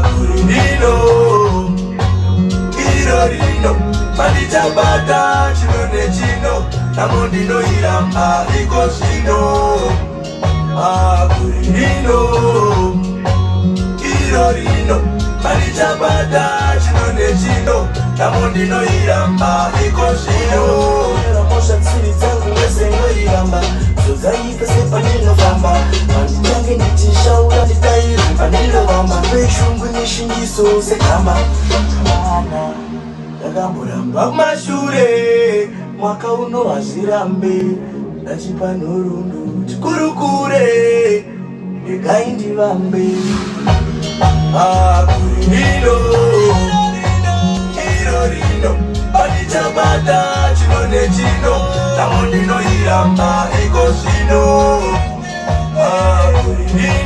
Kurinino Irorino Panichabata chino nechino Namondino iramba iko shino Kurinino Irorino Panichabata chino nechino Namondino iramba iko shino Mosha tsiri zangu wesengo iramba Zozaika sepanino famba Manditange nitishaura nitairi panino wamba Peshungu nishingiso sekamba Mana Yakamburamba mashure Mwaka uno wazirambe Nachipa norundu Chikurukure Ekaindi vambe Kurinino Irorino Panichabata chino nechino Namondino iramba iko shino Kurinino